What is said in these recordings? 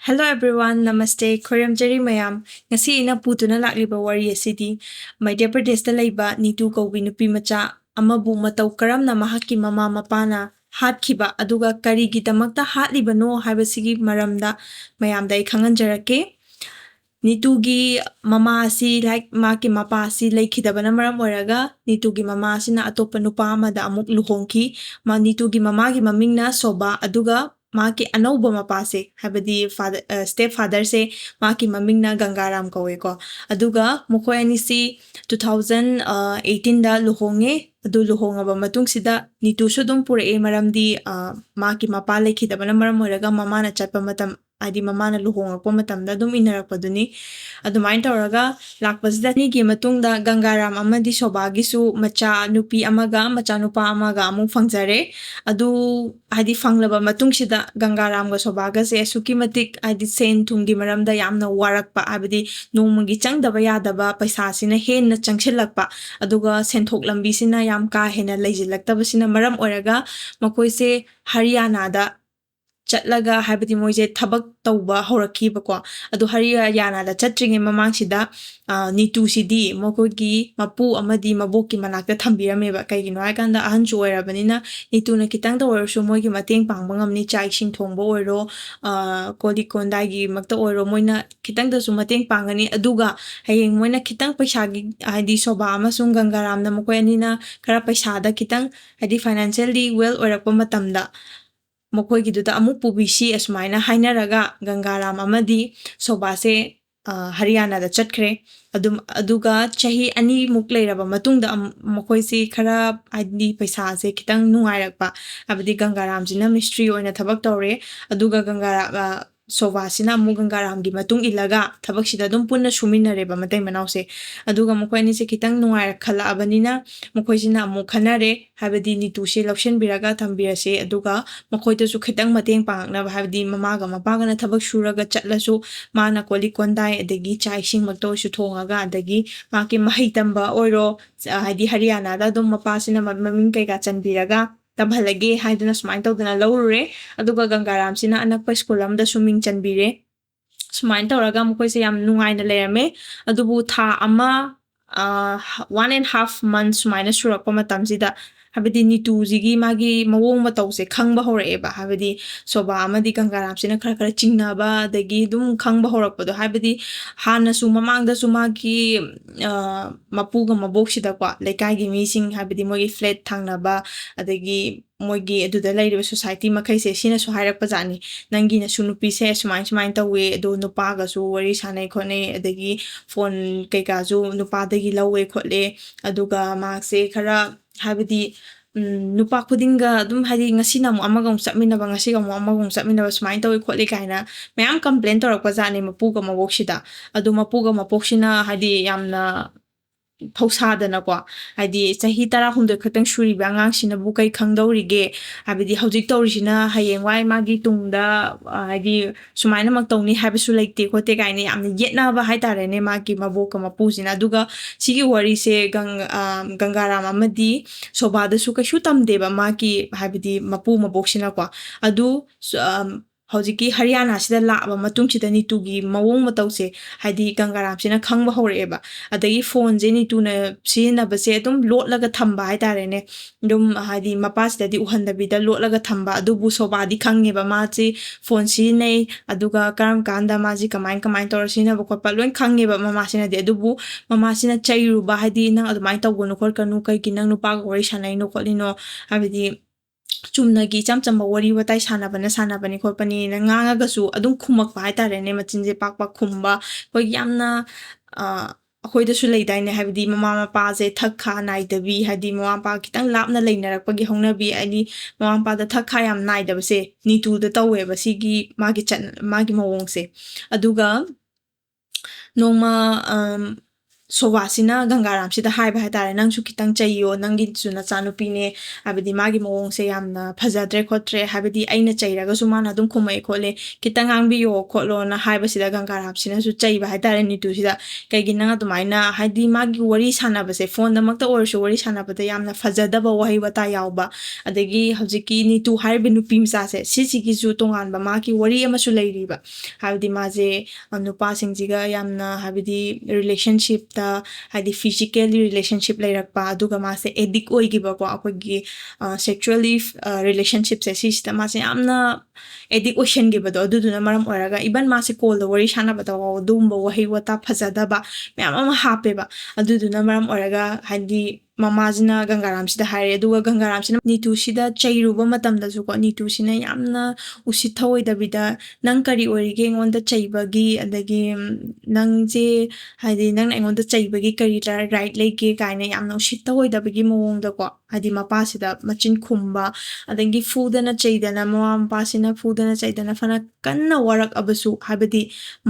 Hello everyone, Namaste. Khoram Jari Mayam. Ngasi ina putuna lakliba wari asidi. Madhya Pradesh da laiba nitu kaubi nupimacha amabu matau karamna mahaki mama mapana hatkhiba aduga karigi damakta hatliba no haibasigi maramda mayamda ikhanganjarake. Nitugi mama asi like maki mapa asi laikhidabana maram oraga nitugi mama asina atopa nupa amada amuk luhongki ma nitugi mama gi mamingna soba aduga maki anauba mapa se habadi father step father se maki mamingna gangaram kawe ko aduga mukhoy ani si 2018 da luhonge adu luhongaba matung sida nitu su dum pure e maramdi maki mapa laikhidabana maram oraga mama na chatpa matam adi mama na luhongakpa matamda dum inarakpaduni adumain tawraga lakpasida ni gi matungda gangaram amadi sobagisu macha nupi amaga macha nupa amaga amuk fangjare adu adi fanglaba matungsida gangaram ga sobaga se suki matik adi sen thungi maramda yamna warakpa abadi nongmagi changdaba yadaba paisa sina henna changchilakpa aduga senthok lambi sina yam ka hena leijilakta basina maram oraga makoise haryana da chatlaga habati moise thabak tauba horaki bako adu haryana da chatringe mamang sida nitu sidi mokogi mapu amadi maboki manakta thambirame ba kaigino aikanda ahan choirabanina nitu na kitang da orso moigi mateng pangbangam ni chai sing thongbo oiro koli kondai gi makta oiro moina kitang da su mateng pangani aduga hayeng moina kitang paisa gi hadi soba amasung gangaram na mokoyanina kara paisa da kitang hadi financially well oirakpa matamda Mokoi giduda amuk pubisi asmaina hainaraga gangaram amadi sobase Haryana da chatkre aduga chahi ani mukleiraba matungda mokoi si khara adi paisa se kitang nungairakpa abadi gangaram jina mystery oina thabak tawre aduga gangara soba sina amu gangaram gi matung ilaga thabak sida dum punna suminareba matai manause aduga mokoi ni se kitang nungairak khala abanina mokoi sina amu khanare habadi nitu se lakshen biraga thambirase aduga mokoi to su kitang mateng pangna habadi mama ga mapa ga thabak shuraga chatlasu mana koli kondai adagi chai sing makto su thongaga adagi maki mahai tamba oiro hadi Haryana da dum mapa sina maming kai ga chanbiraga tabhalage haiduna smain tawdana lawrure aduga gangaram sina anakpa school amda suming chanbire smain tawraga mokoi se yam nungaina lerame adubu tha ama 1.5 months minus surakpa matamsida habadi nitu zigi magi mawong matause khangba horaeba habadi soba amadi gangaram sina khara chingnaba dagi dum khangba horakpado habadi hana su mamangda su magi mapuga maboksida kwa lekai gi mising habadi mogi flat thangnaba adagi mogi aduda lairiba society makai se sina su hairakpa jani nangi na su nupi se sumain tawe ado nupa ga su wari sanai khone adagi phone kaika ju nupa dagi lawe khotle aduga makse khara habadi nupa khudinga dum hadi ngasi na mu amagong sapminaba ngasi ga mu amagong sapminaba sumain tawe khotle kaina mayam complain torakpa jani mapuga maboksida adu mapuga mapoksina hadi yamna Pausada kwa hadi chahi tara humdo khatang shuri bangang sina bukai khangdorige habidi hojik torisina hayeng wai magi tungda hadi sumaina mak tongni habisu laite khote kaine yamna yetna ba haitare ne magi maboka mapusina duga sigi wari se gangaram amadi sobada su kashu tamde ba magi habidi mapu maboksina kwa adu hojiki Haryana sida laaba matung sida nitugi mawong matause hadi gangaram sina khangba horeba adagi phone je nituna sina base adum lotlaga thamba haitare ne dum hadi mapa sida di uhandabida lotlaga thamba adubu soba di khangeba machi phone sine aduga karam kanda maji kamain tor sina bokpa loin khangeba mama sina de adubu mama sina chairuba hadi nang adumai tawgonu khorkanu kai kinang nupa gori sanai no kholino habidi chumnagi chamchamba wari watai sanabani khopani nganga gasu adum khumakpa haitare ne machinje pakpa khumba koi yamna akhoi da su leidaine habidi mama mapa je thakha naidabi hadi mama mapa kitang lapna leinarakpa gi hongnabi ani mama mapa da thakha yam naidabase nitu da tawe basigi magi mawongse aduga nongma ꯁꯣꯕꯥꯁꯤꯅ ꯒꯪꯒꯥꯔꯥꯝꯁꯤꯗ ꯍꯥꯏꯕ ꯍꯥꯏꯇꯥꯔꯦ ꯅꯪꯁꯨ ꯈꯤꯇꯪ ꯆꯩꯌꯣ ꯅꯪꯒꯤꯁꯨ ꯅꯆꯥꯅꯨꯄꯤꯅꯦ ꯍꯥꯏꯕꯗꯤ ꯃꯥꯒꯤ ꯃꯑꯣꯡꯁꯦ ꯌꯥꯝꯅ ꯐꯖꯗ꯭ꯔꯦ ꯈꯣꯠꯇ꯭ꯔꯦ ꯍꯥꯏꯕꯗꯤ ꯑꯩꯅ ꯆꯩꯔꯒꯁꯨ ꯃꯥꯅ ꯑꯗꯨꯝ ꯈꯨꯝꯃꯛꯑꯦ ꯈꯣꯠꯂꯦ ꯈꯤꯇꯪ ꯉꯥꯡꯕꯤꯌꯣ ꯈꯣꯠꯂꯣꯅ ꯍꯥꯏꯕꯁꯤꯗ ꯒꯪꯒꯥꯔꯥꯝꯁꯤꯅꯁꯨ ꯆꯩꯕ ꯍꯥꯏꯇꯥꯔꯦ ꯅꯤꯇꯨꯁꯤꯗ ꯀꯩꯒꯤ ꯅꯪ ꯑꯗꯨꯃꯥꯏꯅ ꯍꯥꯏꯗꯤ ꯃꯥꯒꯤ ꯋꯥꯔꯤ ꯁꯥꯟꯅꯕꯁꯦ ꯐꯣꯟꯗꯃꯛꯇ ꯑꯣꯏꯔꯁꯨ ꯋꯥꯔꯤ ꯁꯥꯟꯅꯕꯗ ꯌꯥꯝꯅ ꯐꯖꯗꯕ ꯋꯥꯍꯩ ꯋꯥꯇꯥ ꯌꯥꯎꯕ ꯑꯗꯒꯤ ꯍꯧꯖꯤꯛꯀꯤ ꯅꯤꯇꯨ ꯍꯥꯏꯔꯤꯕ ꯅꯨꯄꯤ ꯃꯆꯥꯁꯦ ꯁꯤꯁꯤꯒꯤꯁꯨ ꯇꯣꯉꯥꯟꯕ ꯃꯥꯒꯤ ꯋꯥꯔꯤ ꯑꯃꯁꯨ ꯂꯩꯔꯤꯕ ꯍꯥꯏꯕꯗꯤ ꯃꯥꯁꯦ ꯅꯨꯄꯥꯁꯤꯡꯁꯤꯒ ꯌꯥꯝꯅ ꯍꯥꯏꯕꯗꯤ ꯔꯤꯂꯦꯁꯟꯁꯤꯞꯇ ꯍꯥꯏꯗꯤ ꯐꯤꯖꯤꯀꯦꯜꯂꯤ ꯔꯤꯂꯦꯁꯟꯁꯤꯞ ꯂꯩꯔꯛꯄ ꯑꯗꯨꯒ ꯃꯥꯁꯦ ꯑꯦꯗꯤꯛ ꯑꯣꯏꯈꯤꯕꯀꯣ ꯑꯩꯈꯣꯏꯒꯤ ꯁꯦꯛꯆꯨꯋꯦꯜꯂꯤ ꯔꯤꯂꯦꯁꯟꯁꯤꯞꯁꯦ ꯁꯤꯁꯤꯗ ꯃꯥꯁꯦ ꯌꯥꯝꯅ ꯑꯦꯗꯤꯛ ꯑꯣꯏꯁꯟꯈꯤꯕꯗꯣ ꯑꯗꯨꯗꯨꯅ ꯃꯔꯝ ꯑꯣꯏꯔꯒ ꯏꯚꯟ ꯃꯥꯁꯦ ꯀꯣꯜꯗ ꯋꯥꯔꯤ ꯁꯥꯟꯅꯕꯗ ꯑꯗꯨꯒꯨꯝꯕ ꯋꯥꯍꯩ ꯋꯥꯇꯥ ꯐꯖꯗꯕ ꯃꯌꯥꯝ ꯑꯃ ꯍꯥꯞꯄꯦꯕ ꯑꯗꯨꯗꯨꯅ ꯃꯔꯝ ꯑꯣꯏꯔꯒ ꯍꯥꯏꯗꯤ ꯃꯃꯥꯁꯤꯅ ꯒꯪꯒꯥꯔꯥꯝꯁꯤꯗ ꯍꯥꯏꯔꯦ ꯑꯗꯨꯒ ꯒꯪꯒꯥꯔꯥꯝꯁꯤꯅ ꯅꯤꯇꯨꯁꯤꯗ ꯆꯩꯔꯨꯕ ꯃꯇꯝꯗꯁꯨꯀꯣ ꯅꯤꯇꯨꯁꯤꯅ ꯌꯥꯝꯅ ꯎꯁꯤꯠ ꯊꯑꯣꯏꯗꯕꯤꯗ ꯅꯪ ꯀꯔꯤ ꯑꯣꯏꯔꯤꯒꯦ ꯑꯩꯉꯣꯟꯗ ꯆꯩꯕꯒꯤ ꯑꯗꯒꯤ ꯅꯪꯁꯦ ꯍꯥꯏꯗꯤ ꯅꯪꯅ ꯑꯩꯉꯣꯟꯗ ꯆꯩꯕꯒꯤ ꯀꯔꯤ ꯔꯥꯏꯠ ꯂꯩꯒꯦ ꯀꯥꯏꯅ ꯌꯥꯝꯅ ꯎꯁꯤꯠ ꯊꯑꯣꯏꯗꯕꯒꯤ ꯃꯑꯣꯡꯗꯀꯣ ꯍꯥꯏꯗꯤ ꯃꯄꯥꯁꯤꯗ ꯃꯆꯤꯟ ꯈꯨꯝꯕ ꯑꯗꯒꯤ ꯐꯨꯗꯅ ꯆꯩꯗꯅ ꯃꯃꯥ ꯃꯄꯥꯁꯤꯅ ꯐꯨꯗꯅ ꯆꯩꯗꯅ ꯐꯅ ꯀꯟꯅ ꯋꯥꯔꯛꯑꯕꯁꯨ ꯍꯥꯏꯕꯗꯤ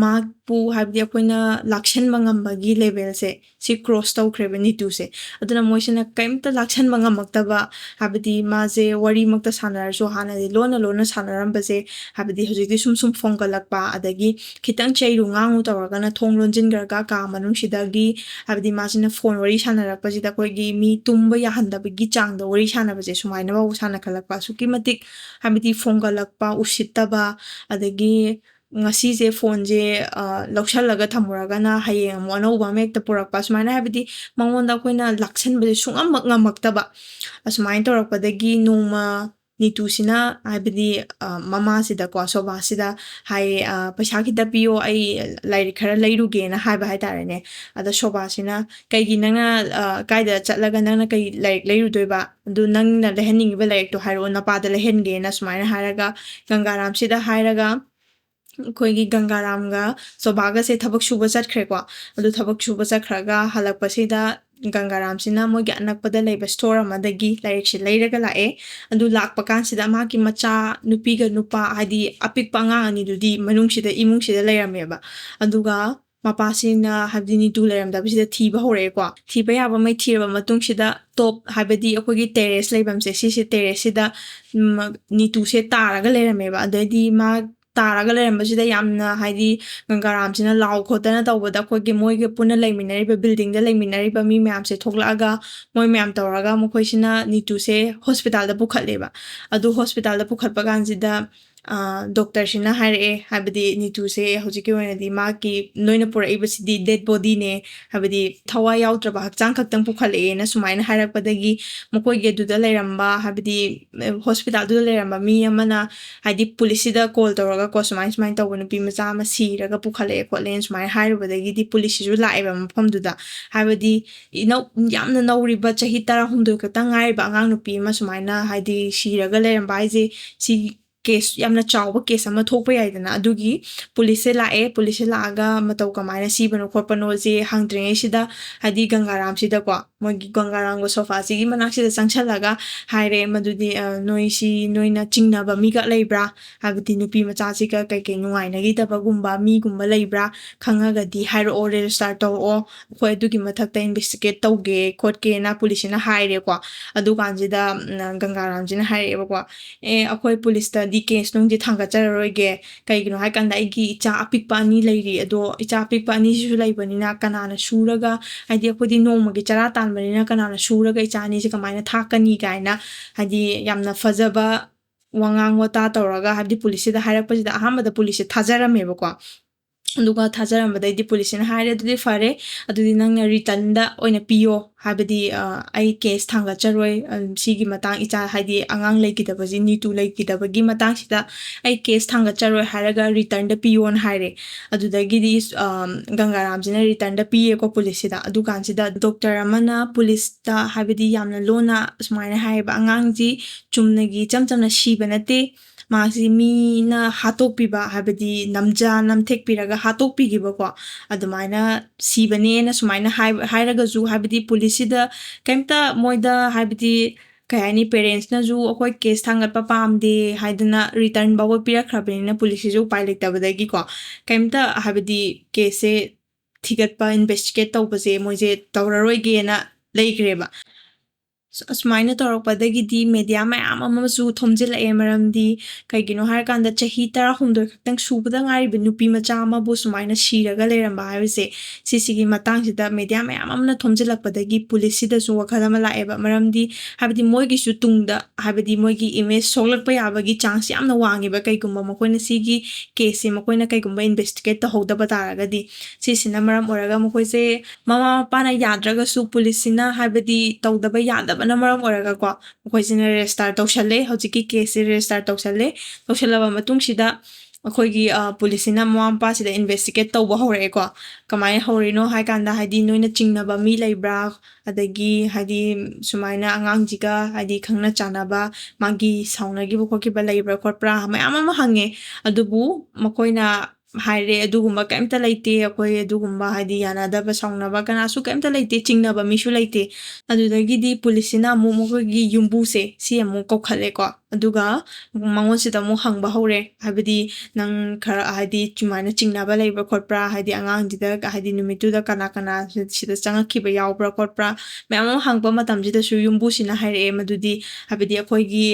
ꯃꯍꯥꯛꯄꯨ ꯍꯥꯏꯕꯗꯤ ꯑꯩꯈꯣꯏꯅ ꯂꯥꯛꯁꯟꯕ ꯉꯝꯕꯒꯤ ꯂꯦꯚꯦꯜꯁꯦ ꯁꯤ ꯀ꯭ꯔꯣꯁ ꯇꯧꯈ꯭ꯔꯦꯕ ꯅꯤꯇꯨꯁꯦ ꯑꯗꯨꯅ ꯃꯣꯏꯁꯤꯅ ꯀꯩꯝꯇ ꯂꯥꯛꯁꯟꯕ ꯉꯝꯃꯛꯇꯕ ꯍꯥꯏꯕꯗꯤ ꯃꯥꯁꯦ ꯋꯥꯔꯤꯃꯛꯇ ꯁꯥꯟꯅꯔꯁꯨ ꯍꯥꯟꯅꯗꯤ ꯂꯣꯟꯅ ꯂꯣꯟꯅ ꯁꯥꯟꯅꯔꯝꯕꯁꯦ ꯍꯥꯏꯕꯗꯤ ꯍꯧꯖꯤꯛꯇꯤ ꯁꯨꯝ ꯐꯣꯡꯒꯠꯂꯛꯄ ꯑꯗꯒꯤ ꯈꯤꯇꯪ ꯆꯩꯔꯨ ꯉꯥꯡꯉꯨ ꯇꯧꯔꯒꯅ ꯊꯣꯡ ꯂꯣꯟꯁꯤꯟꯈ꯭ꯔꯒ ꯀꯥ ꯃꯅꯨꯡꯁꯤꯗꯒꯤ ꯍꯥꯏꯕꯗꯤ ꯃꯥꯁꯤꯅ ꯐꯣꯟ ꯋꯥꯔꯤ ꯁꯥꯟꯅꯔꯛꯄꯁꯤꯗ ꯑꯩꯈꯣꯏꯒꯤ ꯃꯤ ꯇꯨꯝꯕ ꯌꯥꯍꯟꯗꯕꯒꯤ ꯆꯥꯡꯗ ꯋꯥꯔꯤ ꯁꯥꯟꯅꯕꯁꯦ ꯁꯨꯃꯥꯏꯅ ꯐꯥꯎꯕ ꯁꯥꯟꯅꯈꯠꯂꯛꯄ ꯑꯁꯨꯛꯀꯤ ꯃꯇꯤꯛ ꯍꯥꯏꯕꯗꯤ ꯐꯣꯡꯒꯠꯂꯛꯄ ꯎꯁꯤꯠꯇꯕ ꯑꯗꯒꯤ ꯉꯁꯤꯁꯦ ꯐꯣꯟꯁꯦ ꯂꯧꯁꯜꯂꯒ ꯊꯝꯃꯨꯔꯒꯅ ꯍꯌꯦꯡ ꯑꯃꯨꯛ ꯑꯅꯧꯕ ꯑꯃ ꯍꯦꯛꯇ ꯄꯨꯔꯛꯄ ꯁꯨꯃꯥꯏꯅ ꯍꯥꯏꯕꯗꯤ ꯃꯉꯣꯟꯗ ꯑꯩꯈꯣꯏꯅ ꯂꯥꯛꯁꯟꯕꯁꯦ ꯁꯨꯡꯉꯝꯃꯛ ꯉꯝꯃꯛꯇꯕ ꯑꯁꯨꯃꯥꯏꯅ ꯇꯧꯔꯛꯄꯗꯒꯤ ꯅꯣꯡꯃ ꯅꯤꯇꯨꯁꯤꯅ ꯍꯥꯏꯕꯗꯤ ꯃꯃꯥꯁꯤꯗꯀꯣ ꯁꯣꯕꯥꯁꯤꯗ ꯍꯥꯏꯌꯦ ꯄꯩꯁꯥ ꯈꯤꯇ ꯄꯤꯌꯣ ꯑꯩ ꯂꯥꯏꯔꯤꯛ ꯈꯔ ꯂꯩꯔꯨꯒꯦꯅ ꯍꯥꯏꯕ ꯍꯥꯏꯇꯥꯔꯦꯅꯦ ꯑꯗ ꯁꯣꯕꯥꯁꯤꯅ ꯀꯩꯒꯤ ꯅꯪꯅ ꯀꯥꯏꯗ ꯆꯠꯂꯒ ꯅꯪꯅ ꯀꯩ ꯂꯥꯏꯔꯤꯛ ꯂꯩꯔꯨꯗꯣꯏꯕ ꯑꯗꯨ ꯅꯪꯅ ꯂꯩꯍꯟꯅꯤꯡꯉꯤꯕ ꯂꯥꯏꯔꯤꯛꯇꯣ ꯍꯥꯏꯔꯛꯑꯣ ꯅꯄꯥꯗ ꯂꯩꯍꯟꯒꯦꯅ ꯁꯨꯃꯥꯏꯅ ꯍꯥꯏꯔꯒ ꯒꯪꯒꯥꯔꯥꯝꯁꯤꯗ ꯍꯥꯏꯔꯒ ꯑꯩꯈꯣꯏꯒꯤ ꯒꯪꯒꯥꯔꯥꯝꯒ ꯁꯣꯕꯥꯒꯁꯦ ꯊꯕꯛ ꯁꯨꯕ ꯆꯠꯈ꯭ꯔꯦꯀꯣ ꯑꯗꯨ ꯊꯕꯛ ꯁꯨꯕ ꯆꯠꯈ꯭ꯔꯒ ꯍꯜꯂꯛꯄꯁꯤꯗ ꯒꯪꯒꯥꯔꯥꯝꯁꯤꯅ ꯃꯣꯏꯒꯤ ꯑꯅꯛꯄꯗ ꯂꯩꯕ ꯁ꯭ꯇꯣꯔ ꯑꯃꯗꯒꯤ ꯂꯥꯏꯔꯤꯛꯁꯦ ꯂꯩꯔꯒ ꯂꯥꯛꯑꯦ ꯑꯗꯨ ꯂꯥꯛꯄ ꯀꯥꯟꯁꯤꯗ ꯃꯥꯒꯤ ꯃꯆꯥ ꯅꯨꯄꯤꯒ ꯅꯨꯄꯥ ꯍꯥꯏꯗꯤ ꯑꯄꯤꯛꯄ ꯑꯉꯥꯡ ꯑꯅꯤꯗꯨꯗꯤ ꯃꯅꯨꯡꯁꯤꯗ ꯏꯃꯨꯡꯁꯤꯗ ꯂꯩꯔꯝꯃꯦꯕ ꯑꯗꯨꯒ ꯃꯄꯥꯁꯤꯅ ꯍꯥꯏꯕꯗꯤ ꯅꯤꯇꯨ ꯂꯩꯔꯝꯗꯕꯁꯤꯗ ꯊꯤꯕ ꯍꯧꯔꯛꯑꯦꯀꯣ ꯊꯤꯕ ꯌꯥꯕ ꯃꯩ ꯊꯤꯔꯕ ꯃꯇꯨꯡꯁꯤꯗ ꯇꯣꯞ ꯍꯥꯏꯕꯗꯤ ꯑꯩꯈꯣꯏꯒꯤ ꯇꯦꯔꯦꯁ ꯂꯩꯐꯝꯁꯦ ꯁꯤꯁꯦ ꯇꯦꯔꯦꯁꯁꯤꯗ ꯅꯤꯇꯨꯁꯦ ꯇꯥꯔꯒ ꯂꯩꯔꯝꯃꯦꯕ ꯑꯗꯩꯗꯤ ꯃꯥ ꯇꯥꯔꯒ ꯂꯩꯔꯝꯕꯁꯤꯗ ꯌꯥꯝꯅ ꯍꯥꯏꯗꯤ ꯒꯪꯒꯥꯔꯥꯝꯁꯤꯅ ꯂꯥꯎ ꯈꯣꯠꯇꯅ ꯇꯧꯕꯗ ꯑꯩꯈꯣꯏꯒꯤ ꯃꯣꯏꯒ ꯄꯨꯟꯅ ꯂꯩꯃꯤꯟꯅꯔꯤꯕ ꯕꯤꯜꯗꯤꯡꯗ ꯂꯩꯃꯤꯟꯅꯔꯤꯕ ꯃꯤ ꯃꯌꯥꯝꯁꯦ ꯊꯣꯛꯂꯛꯑꯒ ꯃꯣꯏ ꯃꯌꯥꯝ ꯇꯧꯔꯒ ꯃꯈꯣꯏꯁꯤꯅ ꯅꯤꯇꯨꯁꯦ ꯍꯣꯁꯄꯤꯇꯥꯜꯗ ꯄꯨꯈꯠꯂꯦꯕ ꯑꯗꯨ ꯍꯣꯁꯄꯤꯇꯥꯜꯗ ꯄꯨꯈꯠꯄ ꯀꯥꯟꯁꯤꯗ ꯗꯣꯛꯇꯔꯁꯤꯅ ꯍꯥꯏꯔꯛꯑꯦ ꯍꯥꯏꯕꯗꯤ ꯅꯤꯇꯨꯁꯦ ꯍꯧꯖꯤꯛꯀꯤ ꯑꯣꯏꯅꯗꯤ ꯃꯥꯒꯤ ꯅꯣꯏꯅ ꯄꯨꯔꯛꯏꯕꯁꯤꯗꯤ ꯗꯦꯠ ꯕꯣꯗꯤꯅꯦ ꯍꯥꯏꯕꯗꯤ ꯊꯋꯥꯏ ꯌꯥꯎꯗ꯭ꯔꯕ ꯍꯛꯆꯥꯡ ꯈꯛꯇꯪ ꯄꯨꯈꯠꯂꯛꯑꯦꯅ ꯁꯨꯃꯥꯏꯅ ꯍꯥꯏꯔꯛꯄꯗꯒꯤ ꯃꯈꯣꯏꯒꯤ ꯑꯗꯨꯗ ꯂꯩꯔꯝꯕ ꯍꯥꯏꯕꯗꯤ ꯍꯣꯁꯄꯤꯇꯥꯜꯗꯨꯗ ꯂꯩꯔꯝꯕ ꯃꯤ ꯑꯃꯅ ꯍꯥꯏꯗꯤ ꯄꯨꯂꯤꯁꯁꯤꯗ ꯀꯣꯜ ꯇꯧꯔꯒꯀꯣ ꯁꯨꯃꯥꯏꯅ ꯇꯧꯕ ꯅꯨꯄꯤ ꯃꯆꯥ ꯑꯃ ꯁꯤꯔꯒ ꯄꯨꯈꯠꯂꯛꯑꯦ ꯈꯣꯠꯂꯦꯅ ꯁꯨꯃꯥꯏꯅ ꯍꯥꯏꯔꯨꯕꯗꯒꯤꯗꯤ ꯄꯨꯂꯤꯁꯁꯤꯁꯨ ꯂꯥꯛꯑꯦꯕ ꯃꯐꯝꯗꯨꯗ ꯍꯥꯏꯕꯗꯤ ꯌꯥꯝꯅ ꯅꯧꯔꯤꯕ ꯆꯍꯤ 12 ꯈꯛꯇꯪ ꯉꯥꯏꯔꯤꯕ ꯑꯉꯥꯡ ꯅꯨꯄꯤ ꯑꯃ ꯁꯨꯃꯥꯏꯅ ꯍꯥꯏꯗꯤ ꯁꯤꯔꯒ ꯂꯩꯔꯝꯕ ꯍꯥꯏꯁꯦ ꯁꯤ ꯀꯦꯁ ꯌꯥꯝꯅ ꯆꯥꯎꯕ ꯀꯦꯁ ꯑꯃ ꯊꯣꯛꯄ ꯌꯥꯏꯗꯅ ꯑꯗꯨꯒꯤ ꯄꯨꯂꯤꯁꯁꯦ ꯂꯥꯛꯑꯦ ꯄꯨꯂꯤꯁꯁꯦ ꯂꯥꯛꯑꯒ ꯃꯇꯧ ꯀꯃꯥꯏꯅ ꯁꯤꯕꯅꯣ ꯈꯣꯠꯄꯅꯣꯁꯦ ꯍꯪꯗ꯭ꯔꯤꯉꯩꯁꯤꯗ ꯍꯥꯏꯗꯤ ꯒꯪꯒꯥꯔꯥꯝꯁꯤꯗꯀꯣ ꯃꯣꯏꯒꯤ ꯒꯪꯒꯥꯔꯥꯝꯒ ꯁꯣꯐꯥꯁꯤꯒꯤ ꯃꯅꯥꯛꯁꯤꯗ ꯆꯪꯁꯜꯂꯒ ꯍꯥꯏꯔꯦ ꯃꯗꯨꯗꯤ ꯅꯣꯏꯁꯤ ꯅꯣꯏꯅ ꯆꯤꯡꯅꯕ ꯃꯤꯒ ꯂꯩꯕ꯭ꯔꯥ ꯍꯥꯏꯕꯗꯤ ꯅꯨꯄꯤ ꯃꯆꯥꯁꯤꯒ ꯀꯩꯀꯩ ꯅꯨꯡꯉꯥꯏꯅꯈꯤꯗꯕꯒꯨꯝꯕ ꯃꯤꯒꯨꯝꯕ ꯂꯩꯕ꯭ꯔꯥ ꯈꯪꯉꯒꯗꯤ ꯍꯥꯏꯔꯛꯑꯣ ꯔꯦꯖꯤꯁꯇꯥꯔ ꯇꯧꯔꯛꯑꯣ ꯑꯩꯈꯣꯏ ꯑꯗꯨꯒꯤ ꯃꯊꯛꯇ ꯏꯟꯚꯦꯁꯇꯤꯒꯦꯠ ꯇꯧꯒꯦ ꯈꯣꯠꯀꯦꯅ ꯄꯨꯂꯤꯁꯁꯤꯅ ꯍꯥꯏꯔꯦꯀꯣ ꯑꯗꯨꯀꯥꯟꯁꯤꯗ ꯒꯪꯒꯥꯔꯥꯝꯁꯤꯅ ꯍꯥꯏꯔꯛꯑꯦꯕꯀꯣ ꯑꯩꯈꯣꯏ ꯄꯨꯂꯤꯁꯇꯗꯤ ꯀꯦꯁ ꯅꯨꯡꯗꯤ ꯊꯥꯡꯒꯠꯆꯔꯔꯣꯏꯒꯦ ꯀꯩꯒꯤꯅꯣ ꯍꯥꯏꯀꯥꯟꯗ ꯑꯩꯒꯤ ꯏꯆꯥ ꯑꯄꯤꯛꯄ ꯑꯅꯤ ꯂꯩꯔꯤ ꯑꯗꯣ ꯏꯆꯥ ꯑꯄꯤꯛꯄ ꯑꯅꯤꯁꯤꯁꯨ ꯂꯩꯕꯅꯤꯅ ꯀꯅꯥꯅ ꯁꯨꯔꯒ ꯍꯥꯏꯗꯤ ꯑꯩꯈꯣꯏꯗꯤ ꯅꯣꯡꯃꯒꯤ ꯆꯔꯥ ꯇꯥꯟꯕꯅꯤꯅ ꯀꯅꯥꯅ ꯁꯨꯔꯒ ꯏꯆꯥ ꯑꯅꯤꯁꯦ ꯀꯃꯥꯏꯅ ꯊꯥꯛꯀꯅꯤ ꯀꯥꯏꯅ ꯍꯥꯏꯗꯤ ꯌꯥꯝꯅ ꯐꯖꯕ ꯋꯥꯉꯥꯡ ꯋꯥꯇꯥ ꯇꯧꯔꯒ ꯍꯥꯏꯕꯗꯤ ꯄꯨꯂꯤꯁꯁꯤꯗ ꯍꯥꯏꯔꯛꯄꯁꯤꯗ ꯑꯍꯥꯟꯕꯗ ꯄꯨꯂꯤꯁꯁꯦ ꯊꯥꯖꯔꯝꯃꯦꯕꯀꯣ ꯑꯗꯨꯒ ꯊꯥꯖꯔꯝꯕꯗꯩꯗꯤ ꯄꯨꯂꯤꯁꯁꯤꯅ ꯍꯥꯏꯔꯦ ꯑꯗꯨꯗꯤ ꯐꯔꯦ ꯑꯗꯨꯗꯤ ꯅꯪꯅ ꯔꯤꯇꯟꯗ ꯑꯣꯏꯅ ꯄꯤꯌꯣ ꯍꯥꯏꯕꯗꯤ ꯑꯩ ꯀꯦꯁ ꯊꯥꯡꯒꯠꯆꯔꯣꯏ ꯁꯤꯒꯤ ꯃꯇꯥꯡ ꯏꯆꯥ ꯍꯥꯏꯗꯤ ꯑꯉꯥꯡ ꯂꯩꯈꯤꯗꯕꯁꯤ ꯅꯤꯇꯨ ꯂꯩꯈꯤꯗꯕꯒꯤ ꯃꯇꯥꯡꯁꯤꯗ ꯑꯩ ꯀꯦꯁ ꯊꯥꯡꯒꯠꯆꯔꯣꯏ ꯍꯥꯏꯔꯒ ꯔꯤꯇꯟꯗ ꯄꯤꯌꯣꯅ ꯍꯥꯏꯔꯦ ꯑꯗꯨꯗꯒꯤꯗꯤ ꯒꯪꯒꯥꯔꯥꯝꯁꯤꯅ ꯔꯤꯇꯟꯗ ꯄꯤꯌꯦꯀꯣ ꯄꯨꯂꯤꯁꯁꯤꯗ ꯑꯗꯨꯀꯥꯟꯁꯤꯗ ꯗꯣꯛꯇꯔ ꯑꯃꯅ ꯄꯨꯂꯤꯁꯇ ꯍꯥꯏꯕꯗꯤ ꯌꯥꯝꯅ ꯂꯣꯟꯅ ꯁꯨꯃꯥꯏꯅ ꯍꯥꯏꯌꯦꯕ ꯑꯉꯥꯡꯁꯤ ꯆꯨꯝꯅꯒꯤ ꯏꯆꯝ ꯆꯝꯅ ꯁꯤꯕ ꯅꯠꯇꯦ ꯃꯥꯁꯤ ꯃꯤꯅ ꯍꯥꯠꯇꯣꯛꯄꯤꯕ ꯍꯥꯏꯕꯗꯤ ꯅꯝꯊꯦꯛꯄꯤꯔꯒ ꯍꯥꯠꯇꯣꯛꯄꯤꯈꯤꯕꯀꯣ ꯑꯗꯨꯃꯥꯏꯅ ꯁꯤꯕꯅꯦꯅ ꯁꯨꯃꯥꯏꯅ ꯍꯥꯏꯔꯒꯁꯨ ꯍꯥꯏꯕꯗꯤ ꯄꯨꯂꯤꯁꯁꯤꯗ ꯀꯩꯝꯇ ꯃꯣꯏꯗ ꯍꯥꯏꯕꯗꯤ ꯀꯩ ꯍꯥꯏꯅꯤ ꯄꯦꯔꯦꯟꯁꯅꯁꯨ ꯑꯩꯈꯣꯏ ꯀꯦꯁ ꯊꯥꯡꯒꯠꯄ ꯄꯥꯝꯗꯦ ꯍꯥꯏꯗꯅ ꯔꯤꯇꯔꯟ ꯐꯥꯎꯕ ꯄꯤꯔꯛꯈ꯭ꯔꯕꯅꯤꯅ ꯄꯨꯂꯤꯁꯁꯤꯁꯨ ꯎꯄꯥꯏ ꯂꯩꯇꯕꯗꯒꯤꯀꯣ ꯀꯩꯝꯇ ꯍꯥꯏꯕꯗꯤ ꯀꯦꯁꯁꯦ thigatpa investigate tawbase moise tawraroigena leighreba asmaina tawrakpadagidi media mayam amasu thomjilake maramdi kaigino harkanda chahi 16 khaktang subada ngaribe nupi macha amabu sumaina shiraga leramba haibase sisigi matangsida media mayam amna thomjilakpadagi police sida su wakhalama laeba maramdi habdi moigi su tungda habdi moigi image soglakpa yabagi chance yamna wangiba kaigumba makoina sigi case makoina kaigumba investigate tahodaba taragadi sisina maram oraga makoise mama pana yadraga su police sina habdi tawdaba yadaba namaram oraga ko makoisina restart tawshale hojiki case restart tawshale tawshalaba matung sida akoigi police na mama sida investigate tawba hore ko kamai horino hai kanda hadi noina chingnaba mi leibra adagi hadi sumaina angangjiga hadi khangna chanaba magi saunagi bu koki ba leibra korpra mayam ama hange adubu makoina haire adugumba kaimta leite akoi adugumba hadi yanadaba saunaba kanasu kaimta leite chingnaba misu leite adudagidi police na mu mokogi yumbuse si amu kokhale ko aduga mangon sida mu hangba hore habidi nang khara hadi chumaina chingnaba leibra korpra hadi angang jida hadi numitu da kana kana sida changa kiba yawbra korpra mayam hangba matamjida su yumbusina haire madudi habidi akoigi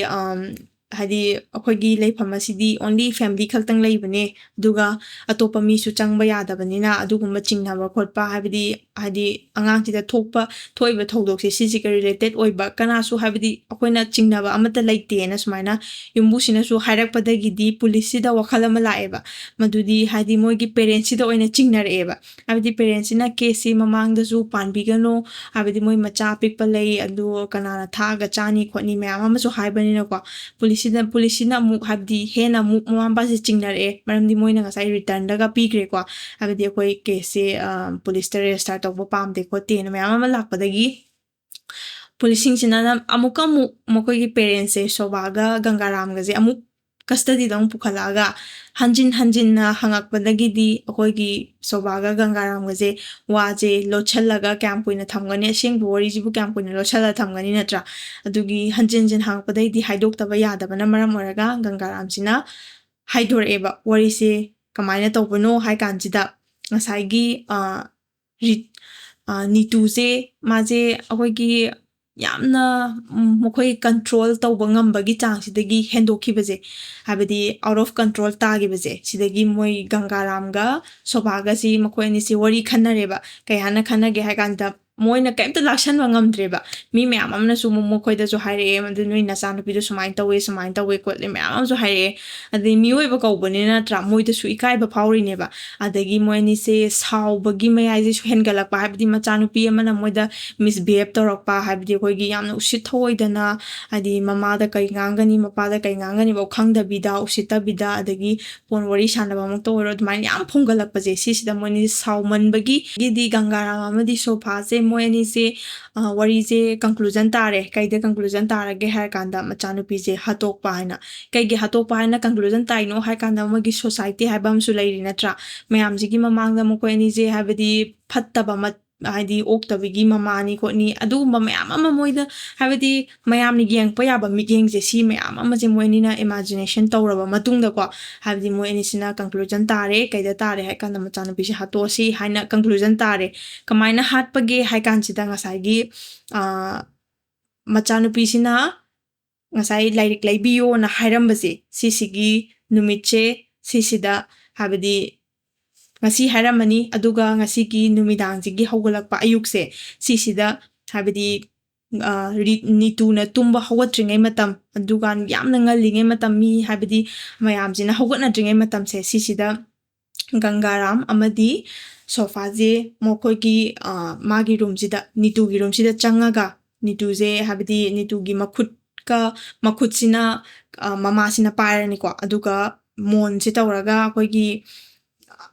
hadi akoigi leifam asidi only family khaltang leibane duga atopa mi su changba yadabanina adugumba chingnaba khotpa habidi hadi angang sida thokpa thoiba thodokse sisiga related oiba kana su habidi akoina chingnaba amata leite na sumaina yumbusina su hairakpadagidi police sida wakhalama laeba madudi hadi moigi parents sida oina chingnareeba habidi parents sina case mamangda su panbigano habidi moi macha pikpa lei adu kanana thaga chani khoni mayam ama su haibanina ko police na mu habdi hena mu mamba se chingnare maramdi moina ngasai return daga pigre ko habdi koi case police restart tawba pamde ko te na mayam ama lakpadagi policing sina amuka mu mokogi parents se sobaga gangaram gaje amuk custody dang pukhalaga hanjin na hangakpadagidi akoigi sobaga gangaram gaje waje lochalaga campuina thamgani aseng bori jibu campuina lochala thamgani natra adugi hanjin hangakpadai di haidok taba yadaba na maram oraga gangaram sina haidor eba wari se kamaina tawbano hai kanjida ngasai nitu se maje akoigi yamna mokoi control tawba ngambagi changsidagi hendokhibaje habidi out of control tagibaje sidagi moi gangaramga sobaga si mokoi ni si wari khanareba kayana khanage haikanta moina kaimta lakshanwa ngamdreba mi mayam amna su mokoi da su haire madu noi na san pidu sumain tawe kotle mayam am su haire adi mi oiba kaubani na tra moi da su ikai ba phauri neba adagi moi ni se saubagi mayai je su hengalakpa habidi machanupi amana moida misbehave torakpa habidi koigi yamna usit thoidana adi mama da kai ngangani mapa da kai ngangani ba khangdabida usitabida adagi pon wari sanaba muk to ro dmai yam phongalakpa je sisida moi ni saumanbagi gidi gangaram amadi sofa se moi ani se wari je conclusion tare kaide conclusion tarage har kanda machanupi je hatokpa haina kaige hatokpa haina conclusion taino har kanda magi society habam su leiri natra mayam jigi mamangda mo ko ani je habadi phattaba hadi oktabigi mamani ko ni adu mayam ama moida habadi mayam ni gyang pa yaba migeng je si mayam ama je moini na imagination tawraba matungda ko habadi moini sina conclusion tare kaida tare hai kanda machanupi se hatosi haina conclusion tare kamaina hatpage hai kanchida ngasai machanupi sina ngasai lairik laibiyo na hairambaje sisigi numitche sisida habadi ngasi hairamani aduga ngasi ki numidangji haugalakpa ayukse sisida habadi nitu na tumba hawatringai matam aduga yamna ngalingai matam mi habadi mayamjina hawgatna dringai matam se sisida gangaram amadi sofa je mokogi magi room sida nitu gi room sida changaga nitu je habadi nitu gi makhut sina mama sina parani ko aduga mon se tawraga koigi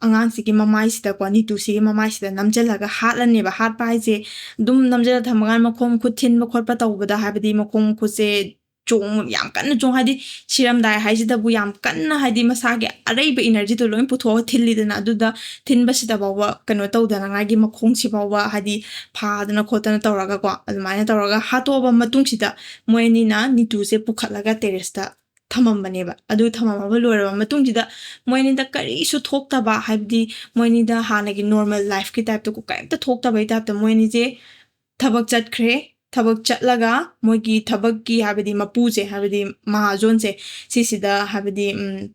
angang sigi mamai sida ko nitu sigi mamai sida namjalaga hatlane ba hat pai je dum namjala thamagan makhom khut thin ma khotpa tawbada habadi makhom khuse chong yam kan chong hadi siram dai haisida bu yam kan hadi masage araiba energy to loin putho thillidana aduda thinba sida bawa kano tawdana ngagi makhong si bawa hadi phadana khotana tawraga ko almaina tawraga hatoba matung sida moini na nitu se pukhatlaga terrace ta ꯊꯝꯃꯝꯕꯅꯦꯕ ꯑꯗꯨ ꯊꯝꯃꯝꯃꯕ ꯂꯣꯏꯔꯕ ꯃꯇꯨꯡꯁꯤꯗ ꯃꯣꯏꯅꯤꯗ ꯀꯔꯤꯁꯨ ꯊꯣꯛꯇꯕ ꯍꯥꯏꯕꯗꯤ ꯃꯣꯏꯅꯤꯗ ꯍꯥꯟꯅꯒꯤ normal ꯂꯥꯏꯐꯀꯤ ꯇꯥꯏꯞꯇ ꯀꯩꯝꯇ ꯊꯣꯛꯇꯕꯩ ꯇꯥꯏꯞꯇ ꯃꯣꯏꯅꯤꯁꯦ ꯊꯕꯛ ꯆꯠꯈ꯭ꯔꯦ ꯊꯕꯛ ꯆꯠꯂꯒ ꯃꯣꯏꯒꯤ ꯊꯕꯛꯀꯤ ꯍꯥꯏꯕꯗꯤ ꯃꯄꯨꯁꯦ ꯍꯥꯏꯕꯗꯤ ꯃꯍꯥꯖꯣꯟꯁꯦ ꯁꯤꯁꯤꯗ ꯍꯥꯏꯕꯗꯤ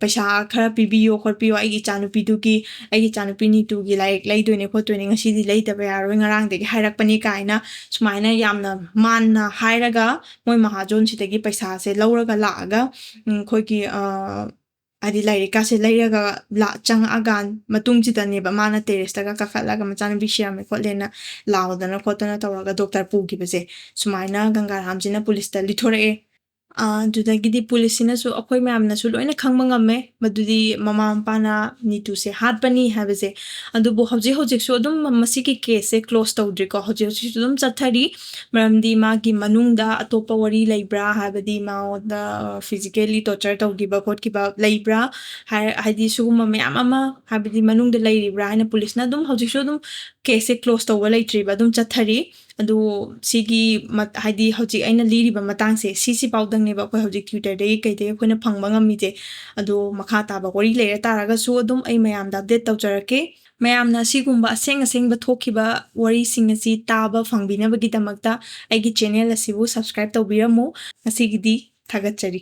ꯄꯩꯁꯥ ꯈꯔ ꯄꯤꯕꯤꯌꯣ ꯈꯣꯠꯄꯤꯌꯣ ꯑꯩꯒꯤ ꯏꯆꯥꯅꯨꯄꯤꯗꯨꯒꯤ ꯑꯩꯒꯤ ꯏꯆꯥꯅꯨꯄꯤ ꯅꯤꯇꯨꯒꯤ ꯂꯥꯏꯔꯤꯛ ꯂꯩꯗꯣꯏꯅꯦ ꯈꯣꯠꯇꯣꯏꯅꯦ ꯉꯁꯤꯗꯤ ꯂꯩꯇꯕ ꯌꯥꯔꯣꯏ ꯉꯔꯥꯡꯗꯒꯤ ꯍꯥꯏꯔꯛꯄꯅꯤ ꯀꯥꯏꯅ ꯁꯨꯃꯥꯏꯅ ꯌꯥꯝꯅ ꯃꯥꯟꯅ ꯍꯥꯏꯔꯒ ꯃꯣꯏ ꯃꯍꯥꯖꯣꯟꯁꯤꯗꯒꯤ ꯄꯩꯁꯥꯁꯦ ꯂꯧꯔꯒ ꯂꯥꯛꯑꯒ ꯑꯩꯈꯣꯏꯒꯤ ꯍꯥꯏꯗꯤ ꯂꯥꯏꯔꯤꯛꯀꯥꯁꯦ ꯂꯩꯔꯒ ꯆꯪꯉꯛꯑꯀꯥꯟ ꯃꯇꯨꯡꯁꯤꯗꯅꯦꯕ ꯃꯥꯅ ꯇꯦꯔꯦꯁꯇꯒ ꯀꯥꯈꯠꯂꯒ ꯃꯆꯥꯅꯨꯄꯤ ꯁꯤꯔꯝꯃꯦ ꯈꯣꯠꯂꯦꯅ ꯂꯥꯎꯗꯅ ꯈꯣꯠꯇꯅ ꯇꯧꯔꯒ ꯗꯣꯛꯇꯔ ꯄꯨꯈꯤꯕꯁꯦ ꯁꯨꯃꯥꯏꯅ ꯒꯪꯒꯥꯔꯥꯝꯁꯤꯅ ꯄꯨꯂꯤꯁꯇ ꯂꯤꯊꯣꯔꯛꯑꯦ ꯑꯗꯨꯗꯒꯤꯗꯤ ꯄꯨꯂꯤꯁꯁꯤꯅꯁꯨ ꯑꯩꯈꯣꯏ ꯃꯌꯥꯝꯅꯁꯨ ꯂꯣꯏꯅ ꯈꯪꯕ ꯉꯝꯃꯦ ꯃꯗꯨꯗꯤ ꯃꯃꯥ ꯃꯄꯥꯅ ꯅꯤꯇꯨꯁꯦ ꯍꯥꯠꯄꯅꯤ ꯍꯥꯏꯕꯁꯦ ꯑꯗꯨꯕꯨ ꯍꯧꯖꯤꯛ ꯍꯧꯖꯤꯛꯁꯨ ꯑꯗꯨꯝ ꯃꯁꯤꯒꯤ ꯀꯦꯁꯁꯦ ꯀ꯭ꯂꯣꯁ ꯇꯧꯗ꯭ꯔꯤꯀꯣ ꯍꯧꯖꯤꯛ ꯍꯧꯖꯤꯛꯁꯨ ꯑꯗꯨꯝ ꯆꯠꯊꯔꯤ ꯃꯔꯝꯗꯤ ꯃꯥꯒꯤ ꯃꯅꯨꯡꯗ ꯑꯇꯣꯞꯄ ꯋꯥꯔꯤ ꯂꯩꯕ꯭ꯔꯥ ꯍꯥꯏꯕꯗꯤ ꯃꯉꯣꯟꯗ ꯐꯤꯖꯤꯀꯦꯜꯂꯤ ꯇꯣꯔꯆꯔ ꯇꯧꯈꯤꯕ ꯈꯣꯠꯈꯤꯕ ꯂꯩꯕ꯭ꯔꯥ ꯍꯥꯏꯗꯤ ꯁꯤꯒꯨꯝꯕ ꯃꯌꯥꯝ ꯑꯃ ꯍꯥꯏꯕꯗꯤ ꯃꯅꯨꯡꯗ ꯂꯩꯔꯤꯕ꯭ꯔꯥ ꯍꯥꯏꯅ ꯄꯨꯂꯤꯁꯅ ꯑꯗꯨꯝ ꯍꯧꯖꯤꯛꯁꯨ ꯑꯗꯨꯝ ꯀꯦꯁꯁꯦ ꯀ꯭ꯂꯣꯁ ꯇꯧꯕ ꯂꯩꯇ꯭ꯔꯤꯕ ꯑꯗꯨꯝ ꯆꯠꯊꯔꯤ ꯑꯗꯨ ꯁꯤꯒꯤ ꯍꯥꯏꯗꯤ ꯍꯧꯖꯤꯛ ꯑꯩꯅ ꯂꯤꯔꯤꯕ ꯃꯇꯥꯡꯁꯦ ꯁꯤꯁꯤ ꯄꯥꯎꯗꯪꯅꯦꯕ ꯑꯩꯈꯣꯏ ꯍꯧꯖꯤꯛ ꯇ꯭ꯋꯤꯇꯔꯗꯒꯤ ꯀꯩꯗꯒꯤ ꯑꯩꯈꯣꯏꯅ ꯐꯪꯕ ꯉꯝꯃꯤꯁꯦ ꯑꯗꯣ ꯃꯈꯥ ꯇꯥꯕ ꯋꯥꯔꯤ ꯂꯩꯔ ꯇꯥꯔꯒꯁꯨ ꯑꯗꯨꯝ ꯑꯩ ꯃꯌꯥꯝꯗ ꯑꯞꯗꯦꯠ ꯇꯧꯖꯔꯛꯀꯦ ꯃꯌꯥꯝꯅ ꯑꯁꯤꯒꯨꯝꯕ ꯑꯁꯦꯡꯕ ꯊꯣꯛꯈꯤꯕ ꯋꯥꯔꯤꯁꯤꯡ ꯑꯁꯤ ꯇꯥꯕ ꯐꯪꯕꯤꯅꯕꯒꯤꯗꯃꯛꯇ ꯑꯩꯒꯤ ꯆꯦꯅꯦꯜ ꯑꯁꯤꯕꯨ ꯁꯕꯁꯀ꯭ꯔꯥꯏꯕ ꯇꯧꯕꯤꯔꯝꯃꯨ ꯉꯁꯤꯒꯤꯗꯤ ꯊꯥꯒꯠꯆꯔꯤ